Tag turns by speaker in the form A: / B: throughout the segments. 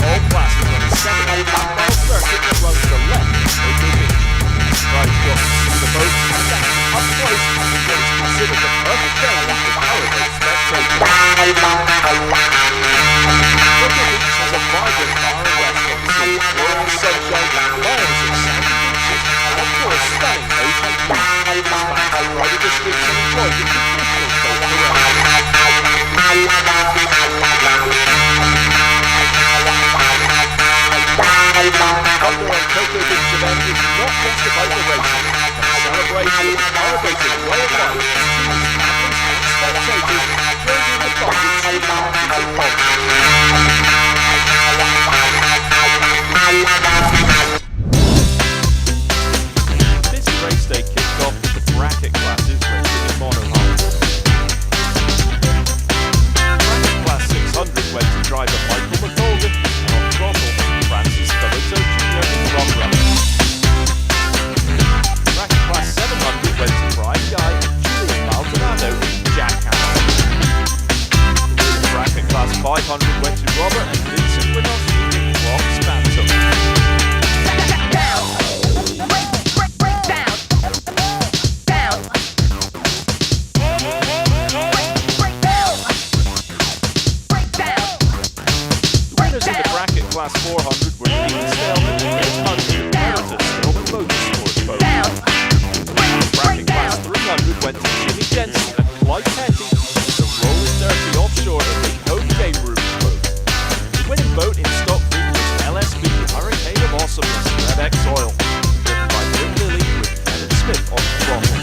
A: all classes on the 7-mile circuit that runs the left of Cocoa Beach. Price got to see the boat and action up close in what is considered the perfect venue for powerboat spectators. Cocoa Beach has a vibrant bar and restaurant scene, glorious sunshine, miles of sandy beaches, and of course stunning ocean views. Fans ride the streets and enjoy the traditional boat parade. Outdoor on Cocoa Beach event is not just about the racing, but a celebration of powerboating worldwide as teams, athletes and spectators join in the fun with street parties and ponds. This race day kicked off with the bracket classes racing in monohull. Bracket class 600 went to driver Michael McColgan, and on throttle Francis Caruso Jr. in front runner. Bracket class 700 went to Prix guy Julian Maldonado in Jack Hammer. Bracket class 500 went to Robert and Vincent Winosky in Rock's Phantom. Class 400 were Dean Stillman and Chris Hunter in Predator Stillman Motorsports boat. Bracket class 300 went to Jimmy Jensen and Clyde Petty in the Rolling Dirty Offshore in the Cody Day Rooms boat. The winning boat in Stock Creek was LSB Hurricane of Awesomeness Red X Oil, driven by Jim Lilly with Kevin Smith on the throttle.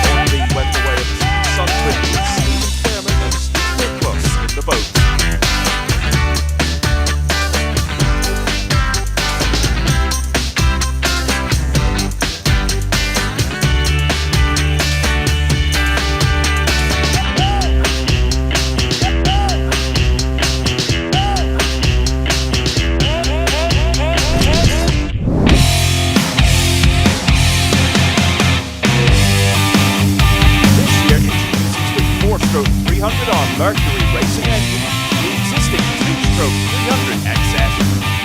A: Hornby went the way of Team Sunquid with Stephen Fairman and Steve Nicholas in the boat. Mercury racing engine, the existing 2-stroke 300 XS.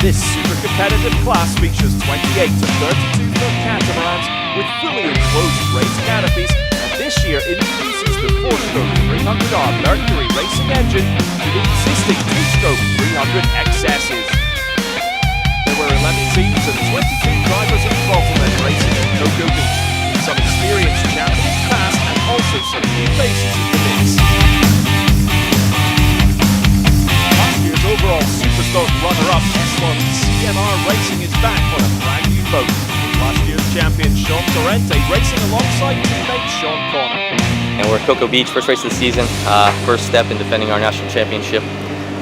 A: This super competitive class features 28 to 32-foot catamarans with fully enclosed race canopies, and this year introduces the 4-stroke 300R Mercury racing engine to the existing 2-stroke 300 XSs. There were 11 teams and 22 drivers and throttlemen racing at Cocoa Beach, with some experienced champions past and also some new faces in the mix. Overall Superstock runner-up S1 CMR Racing is back on a brand new boat, with last year's champion Sean Torrente racing alongside teammate Sean Connor.
B: And we're at Cocoa Beach, first race of the season, first step in defending our national championship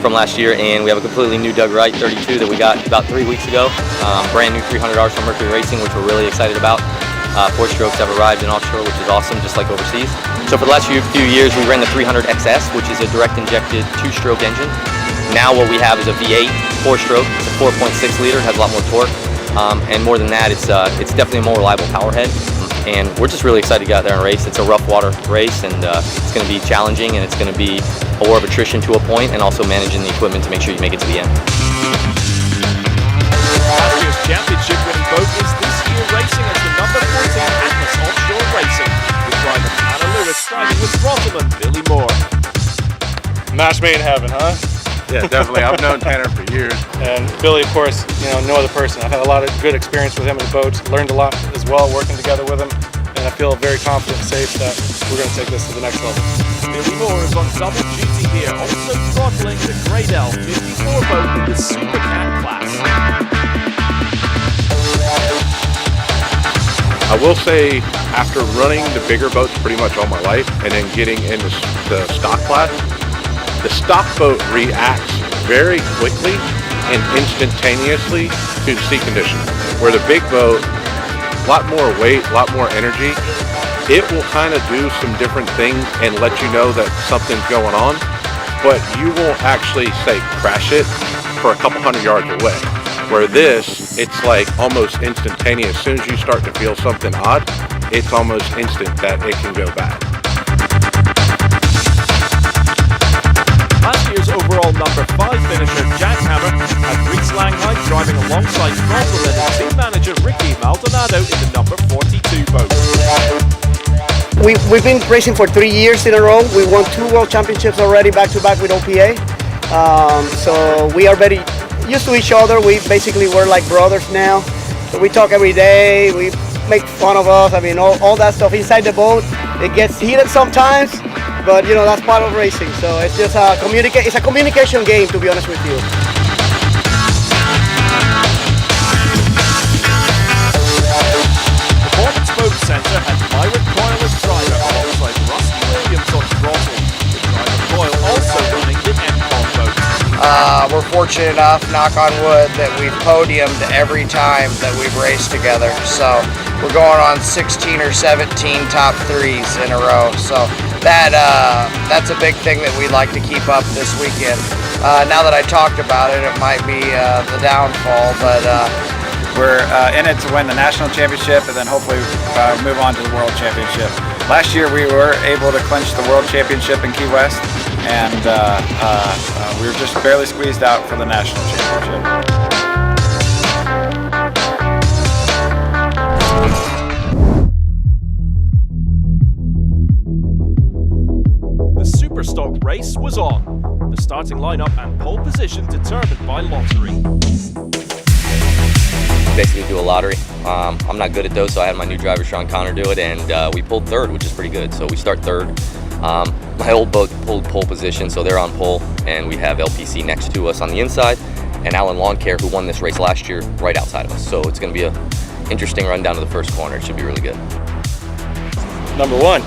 B: from last year, and we have a completely new Doug Wright 32 that we got about 3 weeks ago. Brand new 300Rs from Mercury Racing, which we're really excited about. 4 strokes have arrived in Offshore, which is awesome, just like overseas. So for the last few years, we ran the 300 XS, which is a direct injected 2-stroke engine. Now what we have is a V8 4-stroke. It's a 4.6 liter, has a lot more torque, and more than that, it's definitely a more reliable power head. And we're just really excited to get out there and race. It's a rough water race, and it's going to be challenging, and it's going to be a war of attrition to a point, and also managing the equipment to make sure you make it to the end.
A: Last year's championship winning boat is this year racing as the number 14 Atlas Offshore Racing, with driver Anna Lewis riding with throttleman Billy Moore.
C: Match made in heaven, huh?
D: Yeah, definitely. I've known Tanner for years.
C: And Billy, of course, no other person. I've had a lot of good experience with him in the boats, learned a lot as well working together with him, and I feel very confident and safe that we're going to take this to the next level.
A: Billy Moore is on double duty here, also throttling the Grade L 54 boat in the Super Cat class.
D: I will say, after running the bigger boats pretty much all my life and then getting into the stock class, the stock boat reacts very quickly and instantaneously to sea conditions. Where the big boat, a lot more weight, a lot more energy, it will kind of do some different things and let you know that something's going on, but you won't actually, say, crash it for a couple hundred yards away. Where this, it's like almost instantaneous. As soon as you start to feel something odd, it's almost instant that it can go bad.
A: Last year's overall overall number 5 finisher Jack Hammer and Prix driving alongside Throttle and team manager Ricky Maldonado in the number 42 boat.
E: We've been racing for 3 years in a row. We won 2 World Championships already back-to-back with OPA. So we are very used to each other. We basically were like brothers now. So we talk every day. We make fun of us. I mean, all that stuff inside the boat. It gets heated sometimes, but you know, that's part of racing. So it's just it's a communication game, to be honest with you.
A: Performance Boat Centre had Myron Coyle as driver alongside Rusty Williams on throttle. The driver Coyle also running the M-Con boat.
F: We're fortunate enough, knock on wood, that we've podiumed every time that we've raced together. So we're going on 16 or 17 top 3s in a row. So that's a big thing that we'd like to keep up this weekend. Now that I talked about it, it might be the downfall, but
G: we're in it to win the national championship and then hopefully move on to the world championship. Last year we were able to clinch the world championship in Key West, and we were just barely squeezed out for the national championship.
A: The Superstock race was on. The starting lineup and pole position determined by lottery.
B: Basically do a lottery. I'm not good at those, so I had my new driver Sean Connor do it, and we pulled third, which is pretty good. So we start third. My old boat pulled pole position, so they're on pole, and we have LPC next to us on the inside, and Alan Lawn Care, who won this race last year, right outside of us. So it's going to be an interesting run down to the first corner. It should be really good.
C: Number 1.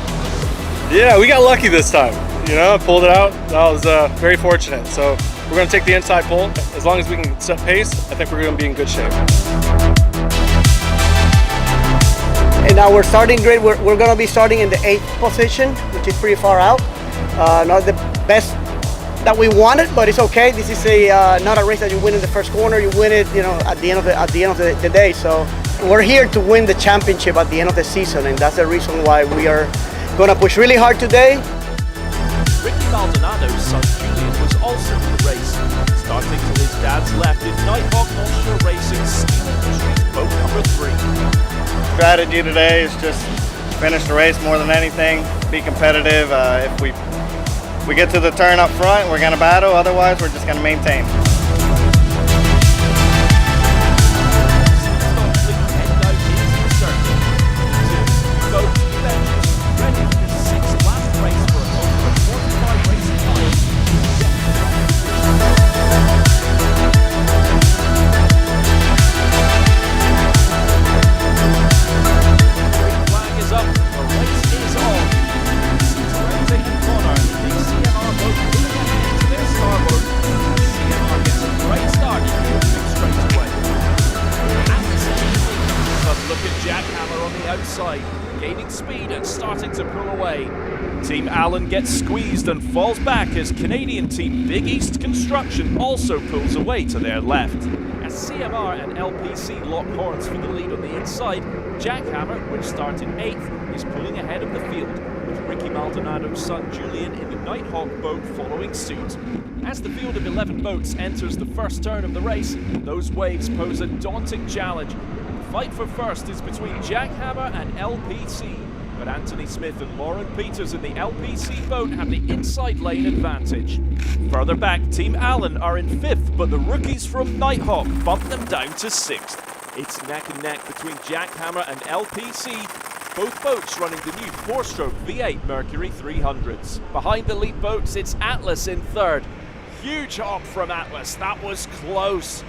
C: Yeah, we got lucky this time. You know, I pulled it out. I was very fortunate. So we're going to take the inside pole. As long as we can set pace, I think we're going to be in good shape.
E: And now we're starting great. We're going to be starting in the 8th position, which is pretty far out. Not the best that we wanted, but it's okay. This is not a race that you win in the first corner. You win it, you know, at the end of the day. So we're here to win the championship at the end of the season, and that's the reason why we are going to push really hard today.
A: Ricky Maldonado's son Julian was also in the race, starting to his dad's left in Nighthawk Offshore Racing Steel Industries boat number 3.
H: Strategy today is just finish the race more than anything, be competitive. If we get to the turn up front, we're going to battle, otherwise we're just going to maintain.
A: Gaining speed and starting to pull away. Team Allen gets squeezed and falls back as Canadian team Big East Construction also pulls away to their left. As CMR and LPC lock horns for the lead on the inside, Jack Hammer, which started 8th, is pulling ahead of the field, with Ricky Maldonado's son Julian in the Nighthawk boat following suit. As the field of 11 boats enters the first turn of the race, those waves pose a daunting challenge. The fight for first is between Jack Hammer and LPC, but Anthony Smith and Lauren Peters in the LPC boat have the inside lane advantage. Further back, Team Allen are in 5th, but the rookies from Nighthawk bump them down to 6th. It's neck and neck between Jack Hammer and LPC, both boats running the new 4-stroke V8 Mercury 300s. Behind the lead boats, it's Atlas in 3rd. Huge hop from Atlas, that was close.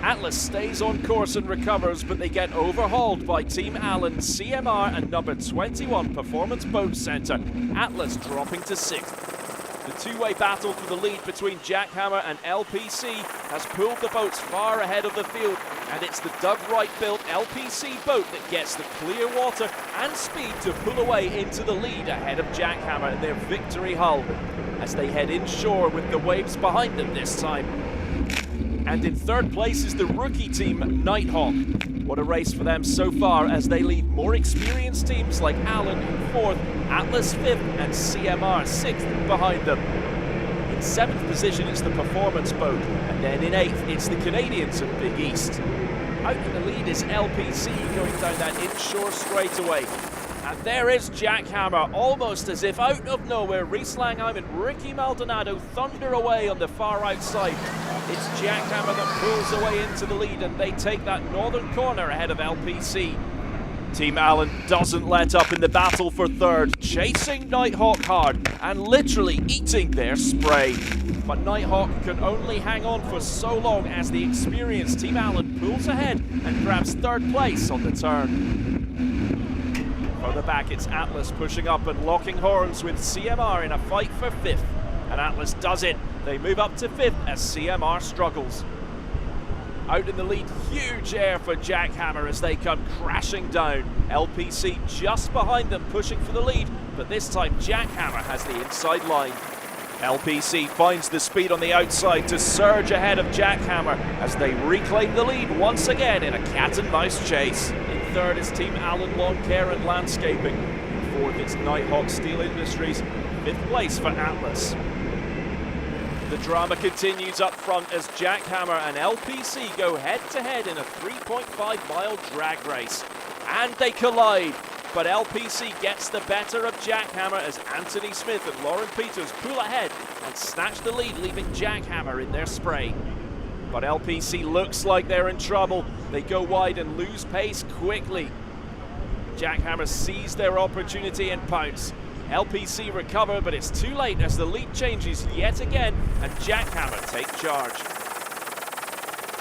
A: Atlas stays on course and recovers, but they get overhauled by Team Allen, CMR and number 21 Performance Boat Centre. Atlas dropping to 6th. The two-way battle for the lead between Jack Hammer and LPC has pulled the boats far ahead of the field, and it's the Doug Wright-built LPC boat that gets the clear water and speed to pull away into the lead ahead of Jack Hammer in their victory hull, as they head inshore with the waves behind them this time. And in 3rd place is the rookie team, Nighthawk. What a race for them so far as they lead more experienced teams like Allen in 4th, Atlas 5th and CMR 6th behind them. In 7th position, it's the Performance Boat. And then in 8th, it's the Canadians of Big East. Out in the lead is LPC going down that inshore straightaway. And there is Jackhammer, almost as if out of nowhere. Rhys Langheim and Ricky Maldonado thunder away on the far outside. It's Jackhammer that pulls away into the lead, and they take that northern corner ahead of LPC. Team Allen doesn't let up in the battle for 3rd, chasing Nighthawk hard and literally eating their spray. But Nighthawk can only hang on for so long as the experienced Team Allen pulls ahead and grabs 3rd place on the turn. Further back, it's Atlas pushing up and locking horns with CMR in a fight for 5th. And Atlas does it. They move up to 5th as CMR struggles. Out in the lead, huge air for Jackhammer as they come crashing down. LPC just behind them, pushing for the lead, but this time Jackhammer has the inside line. LPC finds the speed on the outside to surge ahead of Jackhammer as they reclaim the lead once again in a cat and mouse chase. In 3rd is Team Allen Lawn Care and Landscaping. In 4th, it's Nighthawk Steel Industries. 5th place for Atlas. The drama continues up front as Jackhammer and LPC go head-to-head in a 3.5-mile drag race. And they collide, but LPC gets the better of Jackhammer as Anthony Smith and Lauren Peters pull ahead and snatch the lead, leaving Jackhammer in their spray. But LPC looks like they're in trouble. They go wide and lose pace quickly. Jackhammer sees their opportunity and pounce. LPC recover, but it's too late as the lead changes yet again and Jackhammer take charge.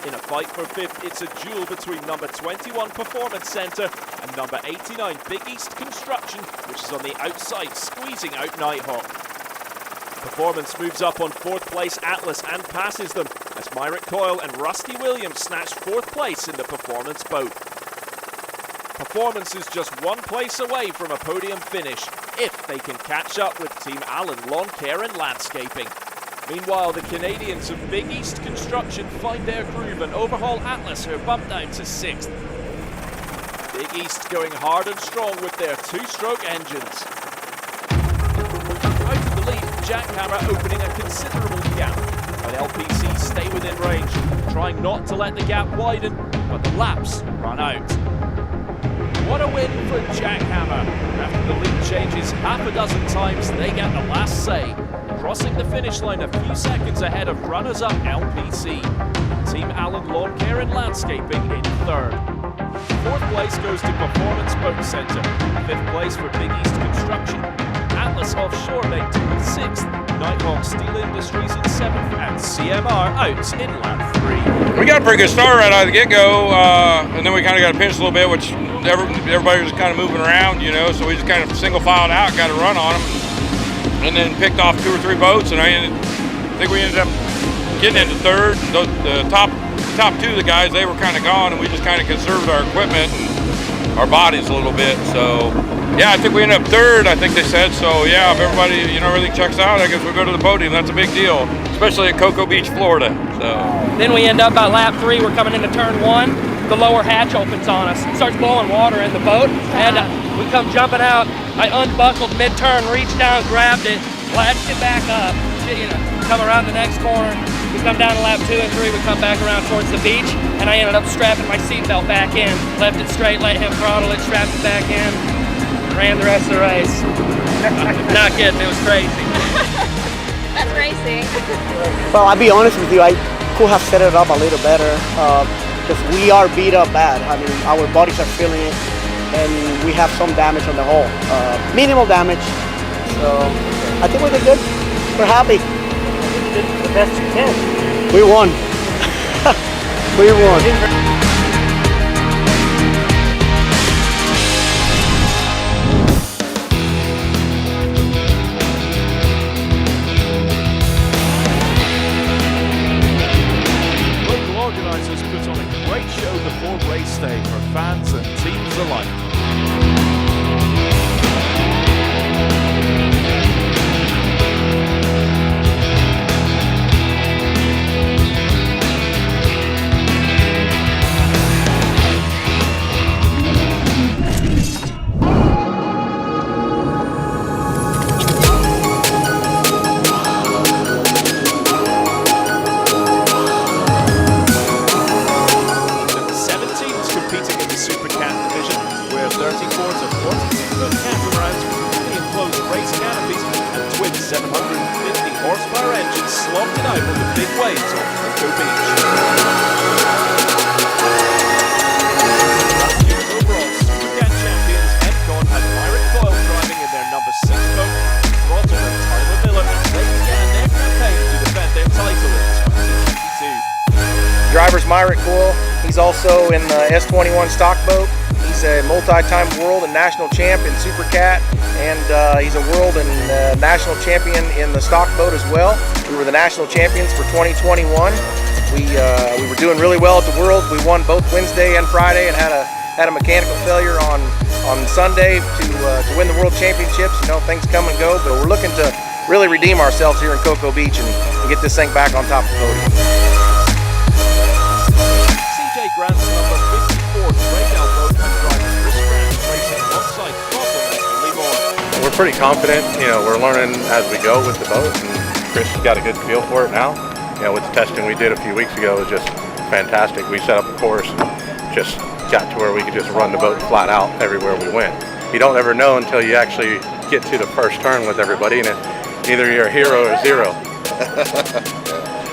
A: In a fight for 5th, it's a duel between number 21 Performance Center and number 89 Big East Construction, which is on the outside squeezing out Nighthawk. Performance moves up on 4th place Atlas and passes them as Myrick Coyle and Rusty Williams snatch 4th place in the Performance Boat. Performance is just 1 place away from a podium finish, if they can catch up with Team Allen Lawn Care and Landscaping. Meanwhile, the Canadians of Big East Construction find their groove and overhaul Atlas, who are bumped down to 6th. Big East going hard and strong with their 2-stroke engines. Out of the lead, Jackhammer opening a considerable gap, but LPC stay within range, trying not to let the gap widen, but the laps run out. What a win for Jackhammer. After the lead changes half a dozen times, they get the last say, crossing the finish line a few seconds ahead of runners-up LPC. Team Allen Lawn Care and Landscaping in 3rd. 4th place goes to Performance Boat Center. 5th place for Big East Construction. Atlas Offshore made 6th. Nighthawk Steel Industries in 7th, and CMR out in lap 3.
I: We got a pretty good start right out of the get-go, and then we kind of got pinched a little bit, which everybody was kind of moving around, you know, so we just kind of single-filed out, got a run on them, and then picked off 2 or 3 boats, and I think we ended up getting into 3rd. The top 2 of the guys, they were kind of gone, and we just kind of conserved our equipment and our bodies a little bit, so yeah, I think we ended up 3rd, I think they said, so yeah, if everybody, you know, everything checks out, I guess we'll go to the podium. That's a big deal, especially at Cocoa Beach, Florida. So
J: then we end up by lap 3, we're coming into turn 1, the lower hatch opens on us, starts blowing water in the boat, and we come jumping out. I unbuckled mid-turn, reached down, grabbed it, latched it back up, you know, come around the next corner. We come down to lap 2 and 3, we come back around towards the beach, and I ended up strapping my seatbelt back in, left it straight, let him throttle it, strapped it back in, ran the rest of the race. Not kidding, it was crazy.
K: That's racing.
E: Well, I'll be honest with you, I could have set it up a little better because we are beat up bad. I mean, our bodies are feeling it, and we have some damage on the hull. Minimal damage, so I think we did good. We're happy.
J: You did the best you can.
E: We won. We won.
A: Race day for fans and teams alike. waves of Cocoa Beach. Last year's overall Supercat champions MCon had Myrick Coyle driving in their number 6 boat, Throttle and Tyler Miller, as they began their campaign to defend their title in 2022.
C: Driver's Myrick Coyle. He's also in the S21 stock boat. He's a multi-time world and national champ in Supercat, and he's a world and national champion in the stock boat as well. We were the national champions for 2021. We were doing really well at the Worlds. We won both Wednesday and Friday, and had a mechanical failure on Sunday to win the World Championships. You know, things come and go, but we're looking to really redeem ourselves here in Cocoa Beach and get this thing back on top of the podium.
A: Grant's number 54 breakout boat and driver Chris Grant racing alongside Throttle and Lee Moore.
D: We're pretty confident, you know, we're learning as we go with the boat, and Chris has got a good feel for it now. You know, with the testing we did a few weeks ago, it was just fantastic. We set up a course and just got to where we could just run the boat flat out everywhere we went. You don't ever know until you actually get to the first turn with everybody, and either you're a hero or zero.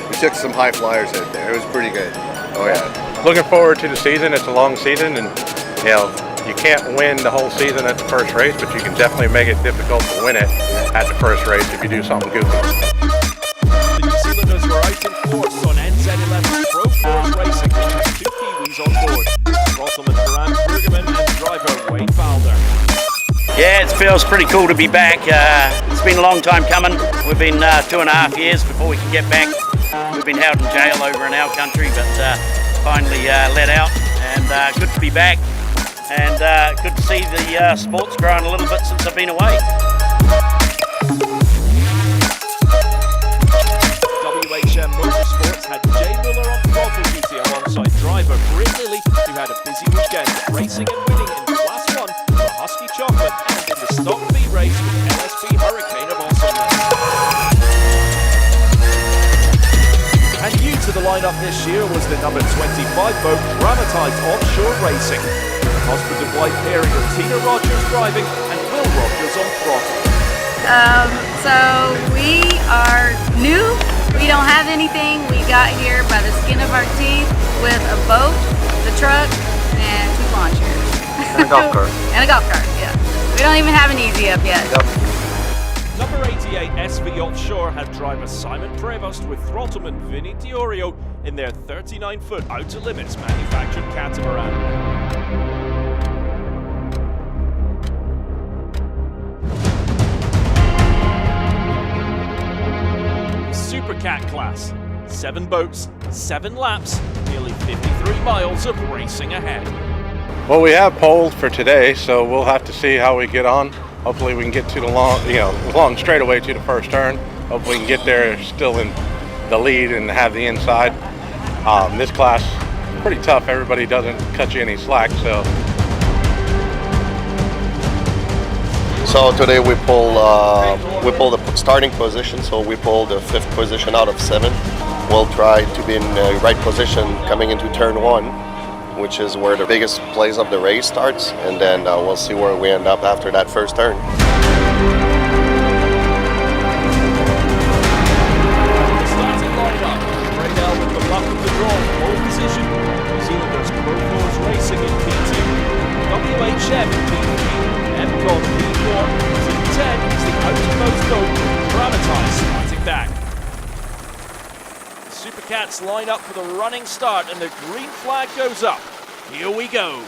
L: We took some high flyers out there. It was pretty good. Oh yeah.
D: Looking forward to the season. It's a long season, and you know, you can't win the whole season at the first race, but you can definitely make it difficult to win it at the first race if you do something goofy.
A: The New Zealanders were out in force on NZ11 Pro Force Racing, which has 2 Kiwis on board, Throttleman Grant Bergerman and driver Wade Balder.
M: Yeah, it feels pretty cool to be back. It's been a long time coming. We've been 2.5 years before we can get back. We've been held in jail over in our country, but finally let out, and good to be back, and good to see the sports growing a little bit since I've been away.
A: WHM Motorsports had Jay Miller on throttle duty alongside driver Brit Lilly, who had a busy weekend racing and winning in Class 1 for Husky Chocolate and in the Stock B race with LSP Hurricane of Awesomeness. And new to the lineup this year was the number 25 boat Dramatized Offshore Racing. Husband and wife pairing of Tina Rogers driving and Will Rogers on throttle.
K: So we are new. We don't have anything. We got here by the skin of our teeth with a boat, the truck, and 2 lawn chairs.
B: And a golf cart.
K: And a golf cart, yeah. We don't even have an easy up yet.
B: Yep.
A: Number 88 SV Offshore had driver Simon Prevost with throttleman Vinny Diorio in their 39-foot Outer Limits manufactured catamaran. Supercat class, 7 boats, 7 laps, nearly 53 miles of racing ahead.
D: Well, we have poles for today, so we'll have to see how we get on. Hopefully we can get to the long straightaway to the first turn. Hopefully we can get there still in the lead and have the inside. This class is pretty tough. Everybody doesn't cut you any slack, so.
L: So today we pull the starting position. So we pull the 5th position out of 7. We'll try to be in the right position coming into turn 1, which is where the biggest place of the race starts, and then we'll see where we end up after that first turn.
A: The starting lineup, Braydell with the luck of the draw, pole position. New Zealanders Pro Force Racing in P2, WHM in P3, MCon P4, Team 10 is the outermost boat, Dramatized starting back. Supercats line up for the running start and the green flag goes up. Here we go.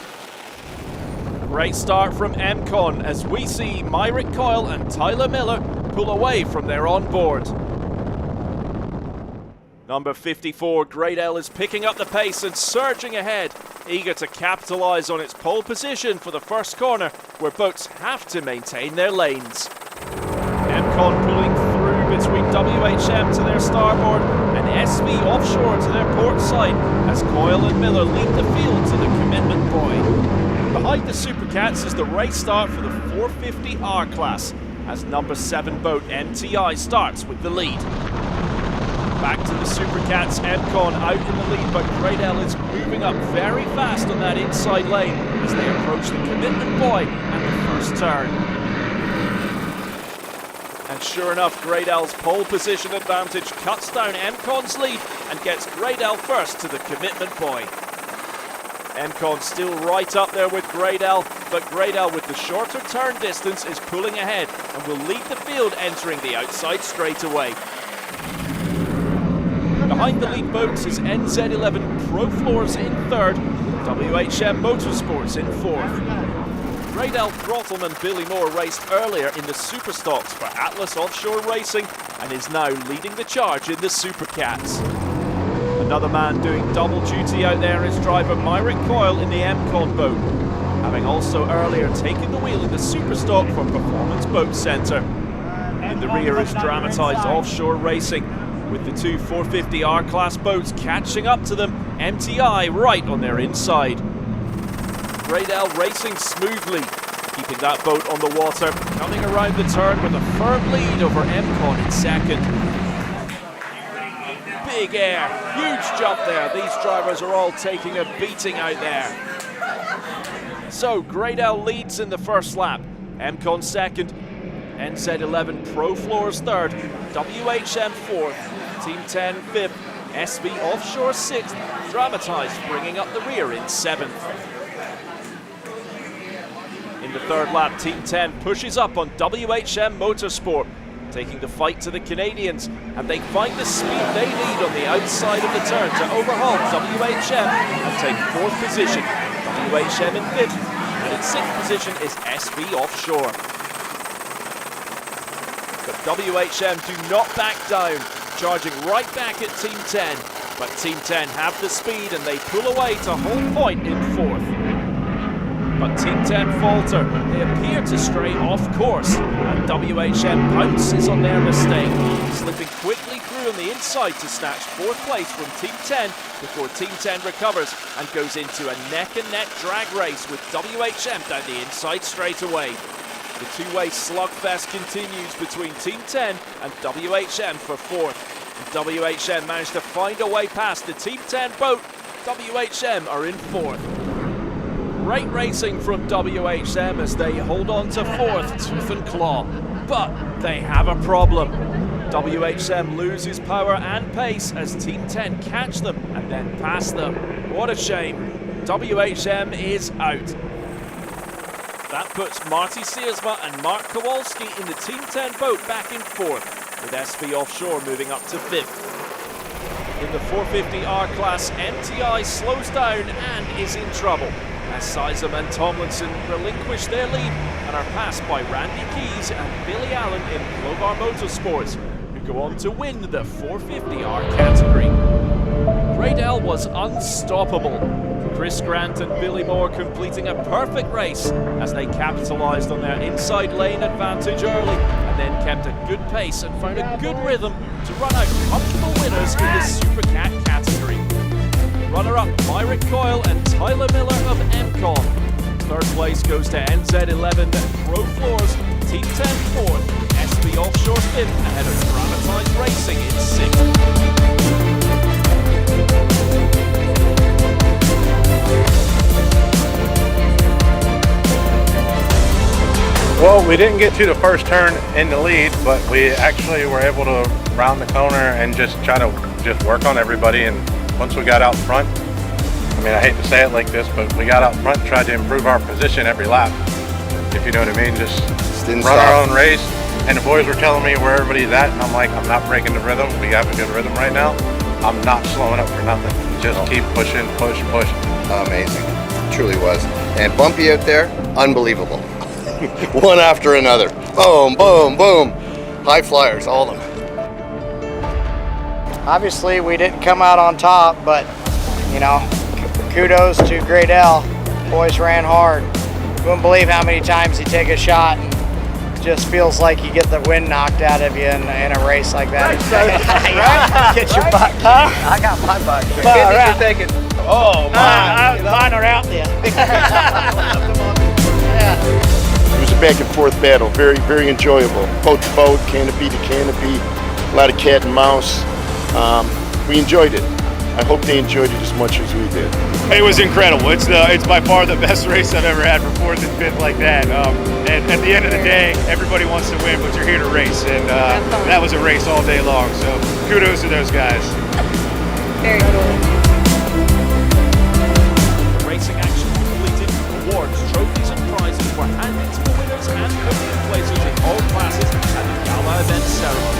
A: Great start from MCon as we see Myrick Coyle and Tyler Miller pull away from their onboard. Number 54, Great L is picking up the pace and surging ahead, eager to capitalize on its pole position for the first corner where boats have to maintain their lanes. MCon pulling through between WHM to their starboard and SV Offshore to their port side as Coyle and Miller lead the field to the commitment buoy. Behind the Supercats is the race start for the 450R class as number 7 boat MTI starts with the lead. Back to the Supercats, MCon out in the lead, but Great L is moving up very fast on that inside lane as they approach the commitment buoy at the first turn. And sure enough, Gradell's pole position advantage cuts down MCon's lead and gets Gradell first to the commitment buoy. MCon still right up there with Gradell, but Gradell with the shorter turn distance is pulling ahead and will lead the field entering the outside straightaway. Behind the lead boats is NZ11 Pro Floors in third, WHM Motorsports in fourth. Gradell Throttleman Billy Moore raced earlier in the Superstocks for Atlas Offshore Racing and is now leading the charge in the Supercats. Another man doing double duty out there is driver Myrick Coyle in the MCon boat, having also earlier taken the wheel in the Superstock for Performance Boat Centre. In the rear is dramatised Offshore Racing, with the two 450R class boats catching up to them, MTI right on their inside. Gradell racing smoothly, keeping that boat on the water, coming around the turn with a firm lead over MCon in second. Big air, huge jump there. These drivers are all taking a beating out there. So Gradell leads in the first lap, MCon second, NZ11 Pro Floors third, WHM fourth, Team 10 fifth, SV Offshore sixth, dramatised bringing up the rear in seventh. In the third lap, Team 10 pushes up on WHM Motorsport, taking the fight to the Canadians, and they find the speed they need on the outside of the turn to overhaul WHM and take fourth position. WHM in fifth, and in sixth position is SV Offshore. But WHM do not back down, charging right back at Team 10. But Team 10 have the speed and they pull away to hold point in fourth. But Team 10 falter, they appear to stray off course, and WHM pounces on their mistake, slipping quickly through on the inside to snatch fourth place from Team 10 before Team 10 recovers and goes into a neck-and-neck drag race with WHM down the inside straight away. The two-way slugfest continues between Team 10 and WHM for fourth. And WHM managed to find a way past the Team 10 boat. WHM are in fourth. Great racing from WHM as they hold on to fourth, tooth and claw. But they have a problem. WHM loses power and pace as Team 10 catch them and then pass them. What a shame. WHM is out. That puts Marty Searsma and Mark Kowalski in the Team 10 boat back in fourth, with SV Offshore moving up to fifth. In the 450R class, MTI slows down and is in trouble, as Sizem and Tomlinson relinquish their lead and are passed by Randy Keys and Billy Allen in Clovar Motorsports, who go on to win the 450R category. Gradell was unstoppable. Chris Grant and Billy Moore completing a perfect race as they capitalised on their inside lane advantage early and then kept a good pace and found a good rhythm to run out comfortable winners in the Supercat category. Runner-up Myrick Coyle and Tyler Miller of MCon. Third place goes to NZ11 Pro Floors, Team 10 fourth, SV Offshore fifth ahead of Dramatised Racing in sixth.
D: Well, we didn't get to the first turn in the lead, but we actually were able to round the corner and just try to work on everybody. And once we got out front, I mean, I hate to say it like this, but we got out front and tried to improve our position every lap, if you know what I mean. Just run our own race. And the boys were telling me where everybody's at, and I'm like, I'm not breaking the rhythm. We have a good rhythm right now. I'm not slowing up for nothing. Just keep pushing, push.
L: Amazing, truly was. And bumpy out there, unbelievable. One after another. Boom, boom, boom. High flyers, all of them.
F: Obviously, we didn't come out on top, but, you know, kudos to Gradell. Boys ran hard. You wouldn't believe how many times you take a shot and just feels like you get the wind knocked out of you in a race like that. Get your butt. I got my butt.
L: You're thinking, oh my.
F: Mine are out there.
N: It was a back and forth battle, very, very enjoyable. Boat to boat, canopy to canopy, a lot of cat and mouse. We enjoyed it. I hope they enjoyed it as much as we did.
O: It was incredible. It's by far the best race I've ever had for 4th and 5th like that. And at the end of the day, everybody wants to win, but you're here to race, and that was a race all day long. So kudos to those guys.
K: Very cool.
A: The racing action completed, awards, trophies and prizes were handed to the winners and podium placers in all classes at the gala event ceremony.